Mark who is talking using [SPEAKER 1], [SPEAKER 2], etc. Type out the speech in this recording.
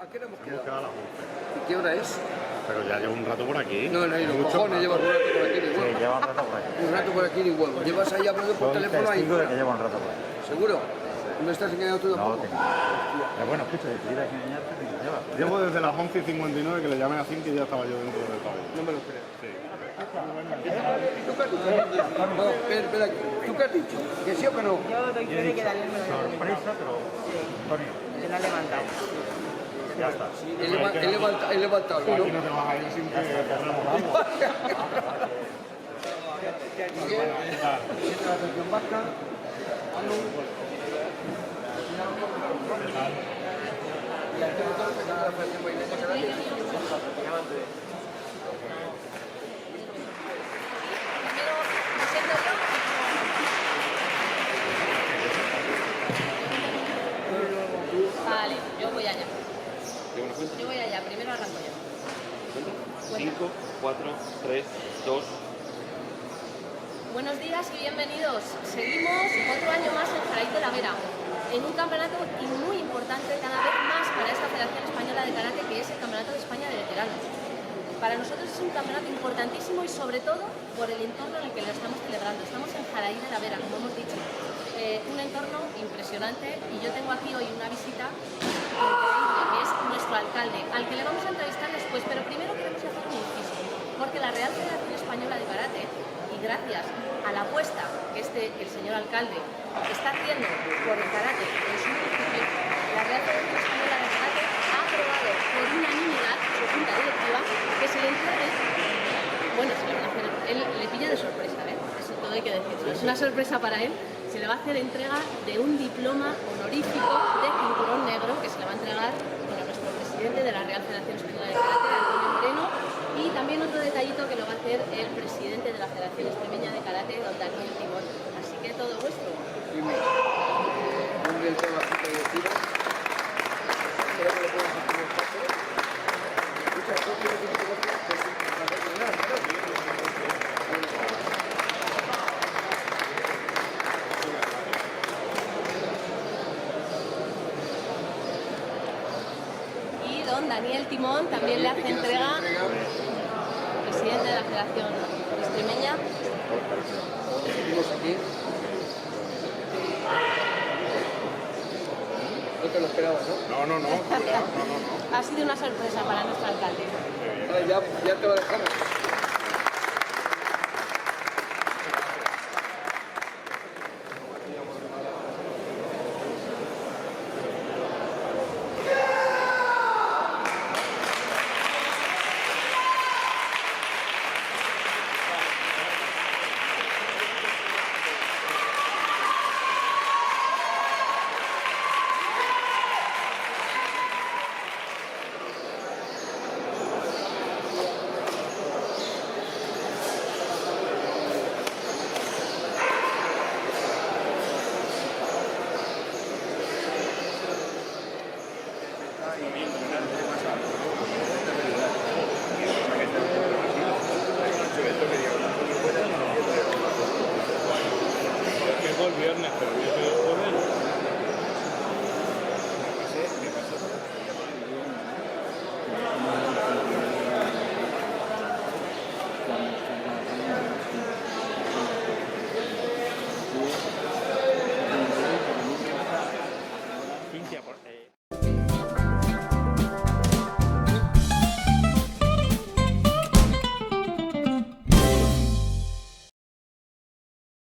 [SPEAKER 1] ¿A qué hora hemos
[SPEAKER 2] Hemos
[SPEAKER 1] quedado?
[SPEAKER 2] quedado a las 11.
[SPEAKER 1] ¿Y qué hora es?
[SPEAKER 2] Pero ya llevo un rato por aquí.
[SPEAKER 1] No, no, y los
[SPEAKER 2] Mucho
[SPEAKER 1] cojones,
[SPEAKER 2] rato.
[SPEAKER 1] llevas un rato por aquí ni
[SPEAKER 2] Sí,
[SPEAKER 1] huevo.
[SPEAKER 2] lleva un rato por aquí.
[SPEAKER 1] Un rato por aquí ni huevo. Llevas ahí hablando por
[SPEAKER 2] Soy
[SPEAKER 1] teléfono ahí.
[SPEAKER 2] testigo de que lleva un rato por aquí.
[SPEAKER 1] ¿Seguro? ¿No me estás engañando tú
[SPEAKER 2] No,
[SPEAKER 1] tampoco?
[SPEAKER 2] tengo. Pero bueno, escucha, si quieres engañarte, te lleva. Llevo desde las 11:59 que le llamé a Cinti y ya estaba yo dentro del pabellón.
[SPEAKER 1] No me lo creo.
[SPEAKER 2] Sí.
[SPEAKER 1] ¿Tú qué has dicho? No, espera, ¿tú qué has dicho? ¿Que sí o que no?
[SPEAKER 3] Yo doy fe de que Daniel me lo ha
[SPEAKER 2] Sorpresa, pero... Antonio,
[SPEAKER 3] Se lo ha levantado.
[SPEAKER 2] ya está.
[SPEAKER 1] He levantado, ¿no?
[SPEAKER 2] Aquí no te vas a ir sin que corramos agua.
[SPEAKER 1] Siente la atención vasca. Y al tema todo, que está la Federación Bailarina Karate.
[SPEAKER 4] Vale, yo voy allá. Yo voy allá, primero arranco yo.
[SPEAKER 5] 5, 4, 3, 2.
[SPEAKER 4] Buenos días y bienvenidos. Seguimos otro año más en Jaraíz de la Vera, en un campeonato muy importante cada vez más para esta Federación Española de Karate, que es el Campeonato de España de Veteranos. Para nosotros es un campeonato importantísimo y sobre todo por el entorno en el que lo estamos celebrando. Estamos en Jaraíz de la Vera, como hemos dicho. Un entorno impresionante y yo tengo aquí hoy una visita increíble, que es nuestro alcalde, al que le vamos a entrevistar después, pero primero queremos hacer un inciso, porque la Real Federación Española de Karate, y gracias a la apuesta que el señor alcalde está haciendo por el karate en su municipio, la Real Federación Española de Karate ha aprobado por unanimidad su junta directiva que se le entregue, bueno, se le van a hacer, él le pilla de sorpresa, eso todo hay que decirlo, es una sorpresa para él. Se le va a hacer entrega de un diploma honorífico de cinturón negro que se le va a entregar a nuestro presidente de la Real Federación Española de Karate, Antonio Moreno, y también otro detallito que lo va a hacer el presidente de la Federación Extremeña de Karate, don Daniel Timón. Así que todo vuestro.
[SPEAKER 1] Dime, un del tema así que decimos. Creo que lo podemos hacer más fácil. Escucha, tú tienes que decir
[SPEAKER 4] Don Daniel Timón también le hace entrega, presidente de la Federación Extremeña.
[SPEAKER 1] Seguimos aquí. No te lo esperabas, ¿no?
[SPEAKER 2] No.
[SPEAKER 4] Ha sido una sorpresa para nuestro alcalde.
[SPEAKER 1] Vale, ya te va a dejar.
[SPEAKER 2] Llegó el viernes, pero yo soy el jueves.